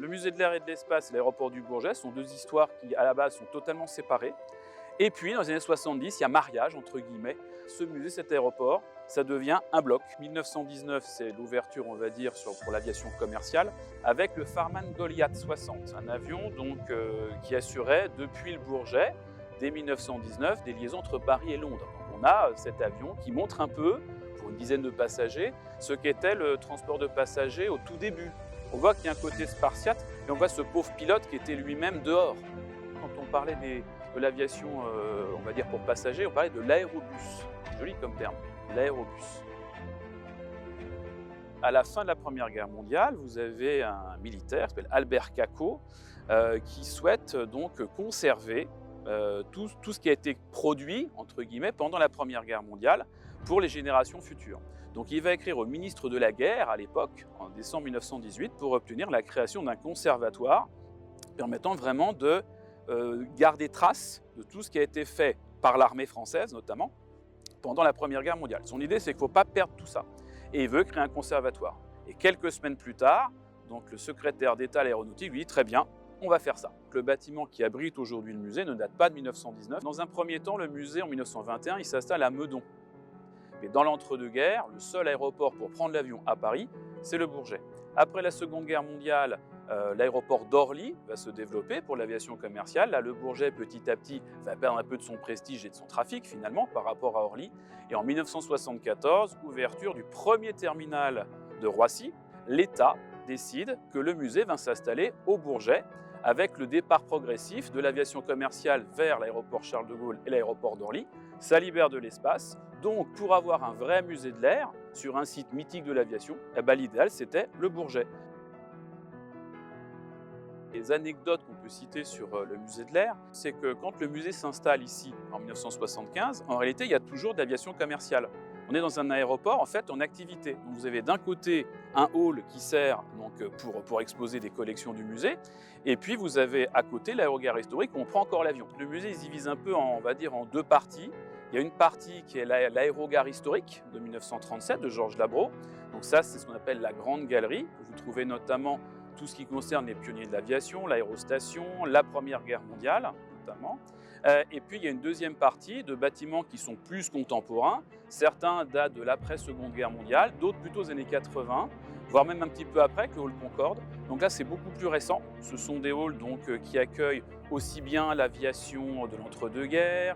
Le musée de l'air et de l'espace et l'aéroport du Bourget sont deux histoires qui, à la base, sont totalement séparées. Et puis, dans les années 70, il y a mariage, entre guillemets. Ce musée, cet aéroport, ça devient un bloc. 1919, c'est l'ouverture, on va dire, pour l'aviation commerciale, avec le Farman Goliath 60, un avion qui assurait, depuis le Bourget, dès 1919, des liaisons entre Paris et Londres. Donc, on a cet avion qui montre un peu, pour une dizaine de passagers, ce qu'était le transport de passagers au tout début. On voit qu'il y a un côté spartiate, et on voit ce pauvre pilote qui était lui-même dehors. Quand on parlait de l'aviation, on va dire pour passagers, on parlait de l'aérobus. Joli comme terme, l'aérobus. À la fin de la Première Guerre mondiale, vous avez un militaire qui s'appelle Albert Caco qui souhaite donc conserver tout ce qui a été produit, entre guillemets, pendant la Première Guerre mondiale pour les générations futures. Donc il va écrire au ministre de la Guerre, à l'époque, en décembre 1918, pour obtenir la création d'un conservatoire permettant vraiment de garder trace de tout ce qui a été fait par l'armée française, notamment, pendant la Première Guerre mondiale. Son idée, c'est qu'il ne faut pas perdre tout ça. Et il veut créer un conservatoire. Et quelques semaines plus tard, donc le secrétaire d'État à l'aéronautique lui dit « Très bien, on va faire ça ». Le bâtiment qui abrite aujourd'hui le musée ne date pas de 1919. Dans un premier temps, le musée, en 1921, il s'installe à Meudon. Mais dans l'entre-deux-guerres, le seul aéroport pour prendre l'avion à Paris, c'est le Bourget. Après la Seconde Guerre mondiale, l'aéroport d'Orly va se développer pour l'aviation commerciale. Là, le Bourget, petit à petit, va perdre un peu de son prestige et de son trafic, finalement, par rapport à Orly. Et en 1974, ouverture du premier terminal de Roissy, l'État décide que le musée va s'installer au Bourget, avec le départ progressif de l'aviation commerciale vers l'aéroport Charles de Gaulle et l'aéroport d'Orly. Ça libère de l'espace. Donc, pour avoir un vrai musée de l'air sur un site mythique de l'aviation, l'idéal, c'était le Bourget. Les anecdotes qu'on peut citer sur le musée de l'air, c'est que quand le musée s'installe ici en 1975, en réalité, il y a toujours de l'aviation commerciale. On est dans un aéroport en fait en activité. Donc vous avez d'un côté un hall qui sert donc, pour exposer des collections du musée, et puis vous avez à côté l'aérogare historique où on prend encore l'avion. Le musée il se divise un peu on va dire, en deux parties. Il y a une partie qui est l'aérogare historique de 1937 de Georges Labro. Donc ça, c'est ce qu'on appelle la Grande Galerie, où vous trouvez notamment tout ce qui concerne les pionniers de l'aviation, l'aérostation, la Première Guerre mondiale notamment. Et puis il y a une deuxième partie de bâtiments qui sont plus contemporains. Certains datent de l'après-Seconde Guerre mondiale, d'autres plutôt aux années 80, voire même un petit peu après, que le hall Concorde. Donc là, c'est beaucoup plus récent. Ce sont des halls qui accueillent aussi bien l'aviation de l'entre-deux-guerres,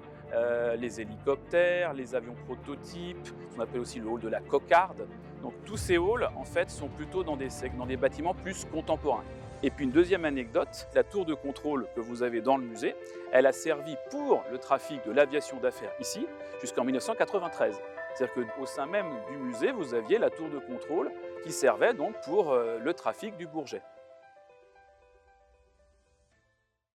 les hélicoptères, les avions prototypes, ce qu'on appelle aussi le hall de la cocarde. Donc tous ces halls, en fait, sont plutôt dans des bâtiments plus contemporains. Et puis une deuxième anecdote, la tour de contrôle que vous avez dans le musée, elle a servi pour le trafic de l'aviation d'affaires ici jusqu'en 1993. C'est-à-dire qu'au sein même du musée, vous aviez la tour de contrôle qui servait donc pour le trafic du Bourget.